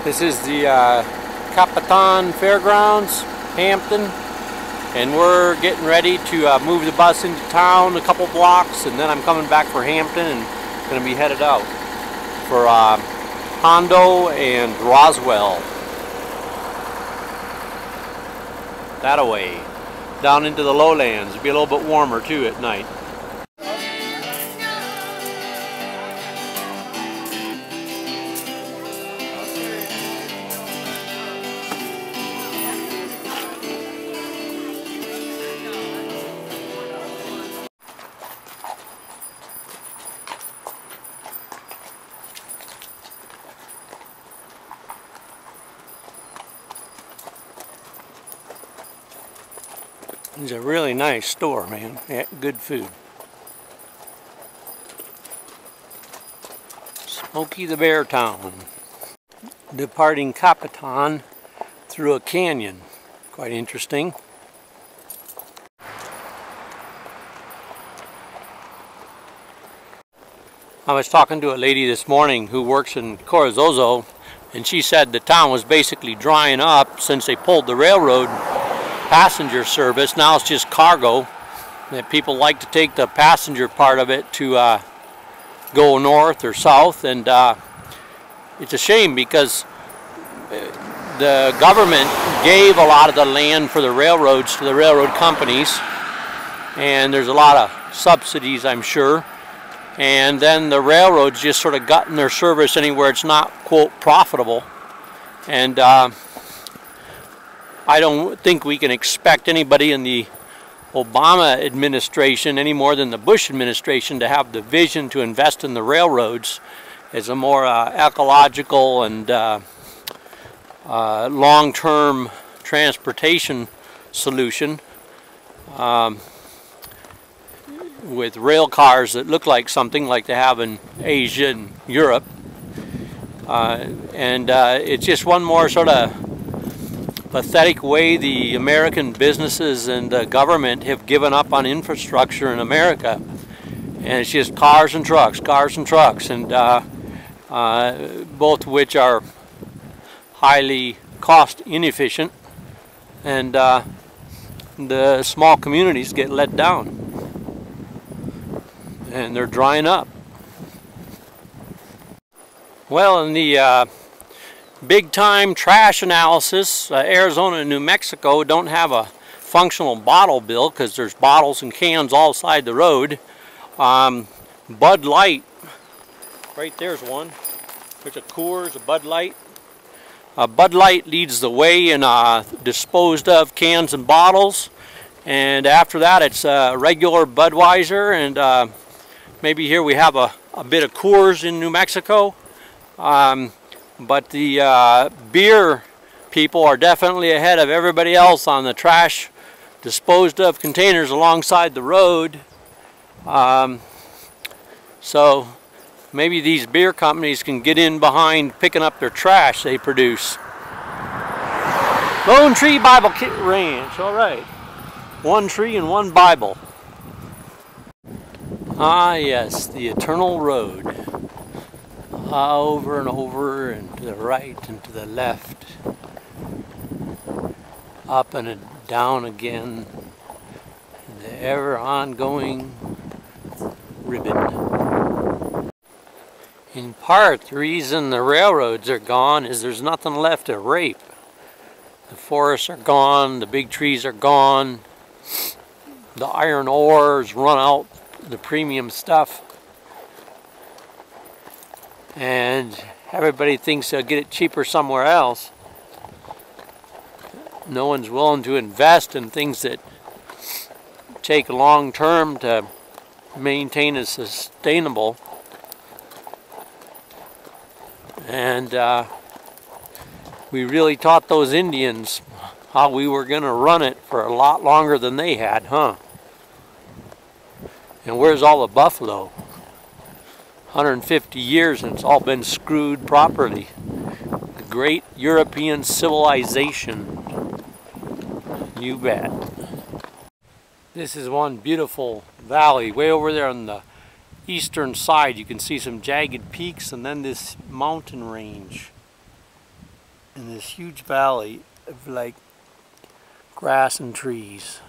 This is the Capitan Fairgrounds, Hampton, and we're getting ready to move the bus into town a couple blocks, and then I'm coming back for Hampton and going to be headed out for Hondo and Roswell. That away, down into the lowlands. It'll be a little bit warmer too at night. It's a really nice store, man. Yeah, good food. Smokey the Bear Town. Departing Capitan through a canyon. Quite interesting. I was talking to a lady this morning who works in Roswell, and she said the town was basically drying up since they pulled the railroad passenger service. Now it's just cargo, that people like to take the passenger part of it to go north or south, and it's a shame because the government gave a lot of the land for the railroads to the railroad companies, and there's a lot of subsidies, I'm sure, and then the railroads just sort of gotten their service anywhere it's not, quote, profitable. And I don't think we can expect anybody in the Obama administration any more than the Bush administration to have the vision to invest in the railroads as a more ecological and long-term transportation solution, with rail cars that look like something like they have in Asia and Europe. It's just one more sort of pathetic way the American businesses and the government have given up on infrastructure in America, and it's just cars and trucks, and both which are highly cost inefficient, and the small communities get let down, and they're drying up. Well, in the big time trash analysis, Arizona and New Mexico don't have a functional bottle bill because there's bottles and cans all side the road. Bud Light, right there's one. There's a Coors, a Bud Light. Bud Light leads the way in disposed of cans and bottles, and after that it's regular Budweiser, and maybe here we have a bit of Coors in New Mexico. But the beer people are definitely ahead of everybody else on the trash disposed of containers alongside the road. So maybe these beer companies can get in behind picking up their trash they produce. Lone Tree Bible Ranch, all right. One tree and one Bible. Ah yes, the eternal road. Over and over, and to the right and to the left, up and down again, the ever ongoing ribbon. In part, the reason the railroads are gone is there's nothing left to rape. The forests are gone, the big trees are gone, the iron ores run out, the premium stuff. And everybody thinks they'll get it cheaper somewhere else. No one's willing to invest in things that take long term to maintain as sustainable. And we really taught those Indians how we were going to run it for a lot longer than they had, huh? And where's all the buffalo? 150 years and it's all been screwed properly. The great European civilization. You bet. This is one beautiful valley way over there on the eastern side. You can see some jagged peaks and then this mountain range. in this huge valley of like grass and trees.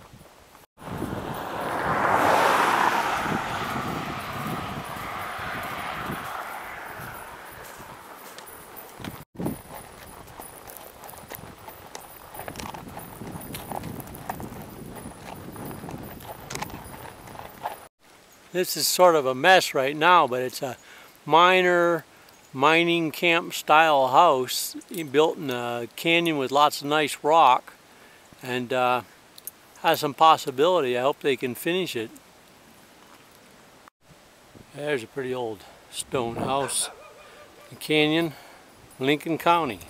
This is sort of a mess right now, but it's a mining camp style house built in a canyon with lots of nice rock, and has some possibility. I hope they can finish it. There's a pretty old stone house. The canyon, Lincoln County.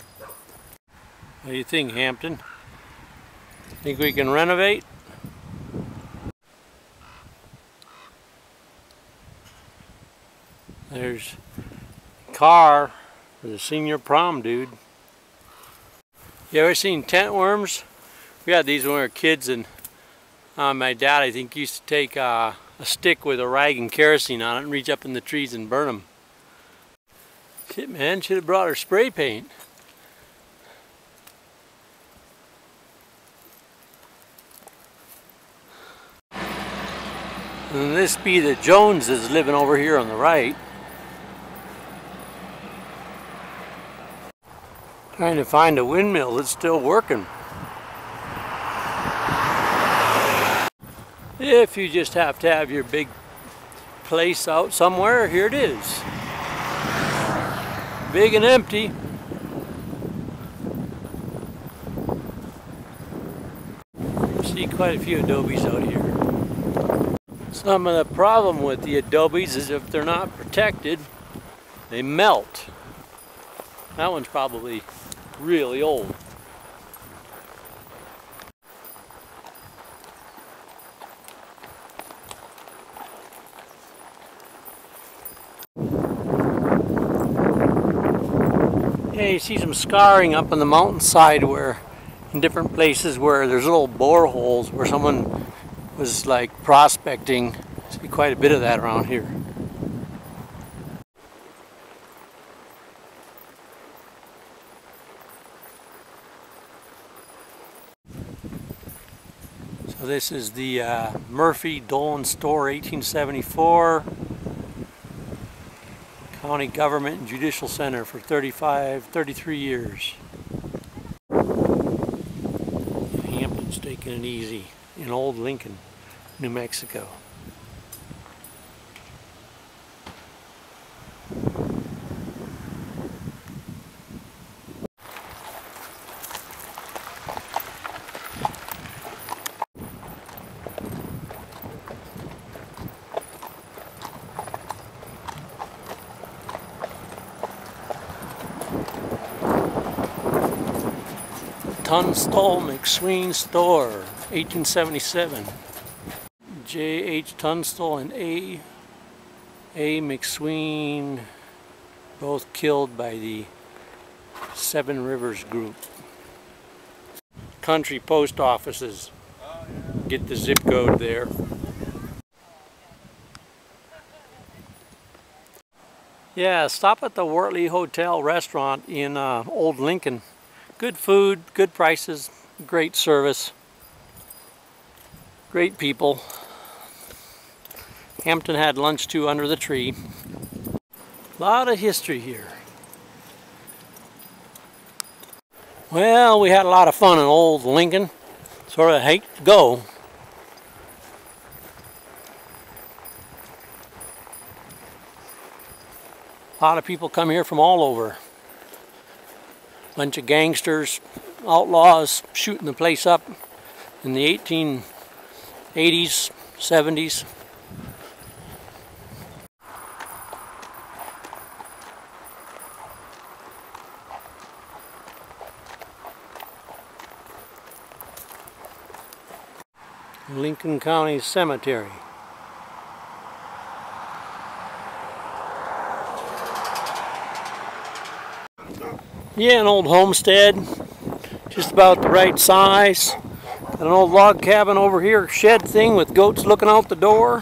What do you think, Hampton? Think we can renovate? There's a car for the senior prom dude. You ever seen tent worms? We had these when we were kids, and my dad, I think, used to take a stick with a rag and kerosene on it and reach up in the trees and burn them. Shit, man, should have brought her spray paint. And this be the Joneses living over here on the right. Trying to find a windmill that's still working. If you just have to have your big place out somewhere, here it is. Big and empty. See quite a few adobes out here. Some of the problem with the adobes is if they're not protected, they melt. That one's probably really old. Yeah, you see some scarring up on the mountainside where, in different places where there's little boreholes where someone was like prospecting. See quite a bit of that around here. So this is the Murphy Dolan Store, 1874. County Government and Judicial Center for 33 years. Hampton's taking it easy in Old Lincoln, New Mexico. Tunstall McSween Store, 1877. J.H. Tunstall and A. McSween, both killed by the Seven Rivers Group. Country post offices. Get the zip code there. Yeah, stop at the Wortley Hotel restaurant in Old Lincoln. Good food, good prices, great service, great people. Hampton had lunch too under the tree. A lot of history here. Well, we had a lot of fun in Old Lincoln. Sort of hate to go. A lot of people come here from all over. Bunch of gangsters, outlaws shooting the place up in the 1880s, 70s. Lincoln County Cemetery. Yeah, an old homestead, just about the right size. Got an old log cabin over here, shed thing with goats looking out the door.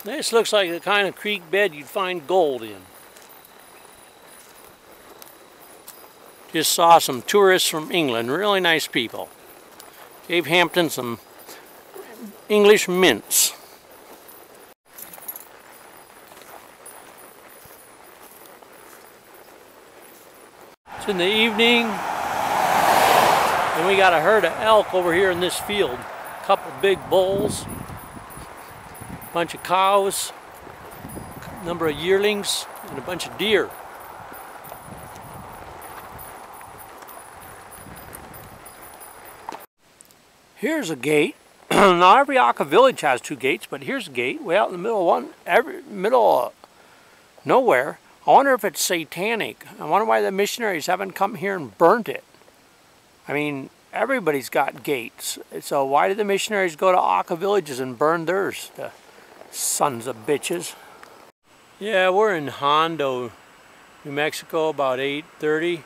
This looks like the kind of creek bed you'd find gold in. Just saw some tourists from England, really nice people. Gave Hampton some English mints. It's in the evening, and we got a herd of elk over here in this field. A couple big bulls, a bunch of cows, a number of yearlings, and a bunch of deer. Here's a gate. Not every Aka village has two gates, but here's a gate way out in the middle of middle of nowhere. I wonder if it's satanic. I wonder why the missionaries haven't come here and burnt it. I mean, everybody's got gates. So why did the missionaries go to Aka villages and burn theirs? The sons of bitches. Yeah, we're in Hondo, New Mexico, about 8:30.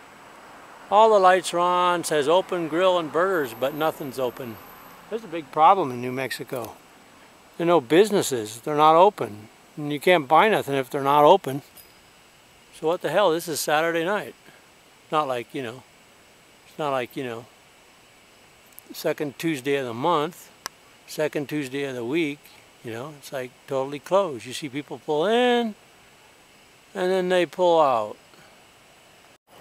All the lights are on, says open grill and burgers, but nothing's open. There's a big problem in New Mexico. There are no businesses, they're not open. And you can't buy nothing if they're not open. So what the hell, this is Saturday night. It's not like, second Tuesday of the month, second Tuesday of the week, it's like totally closed. You see people pull in, and then they pull out.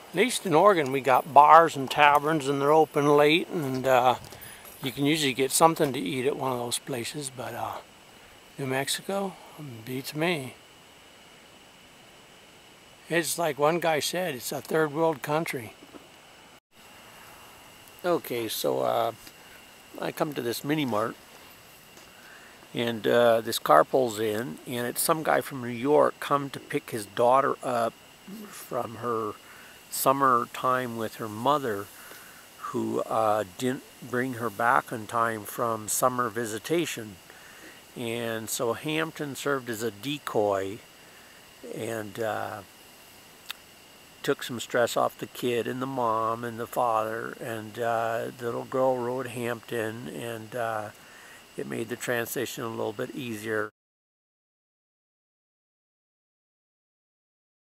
At least in Oregon we got bars and taverns and they're open late, and you can usually get something to eat at one of those places, but New Mexico beats me. It's like one guy said, it's a third world country. Okay, so I come to this mini mart, and this car pulls in, and it's some guy from New York come to pick his daughter up from her summer time with her mother, who didn't bring her back in time from summer visitation. And so Hampton served as a decoy and took some stress off the kid and the mom and the father, and the little girl rode Hampton, and it made the transition a little bit easier.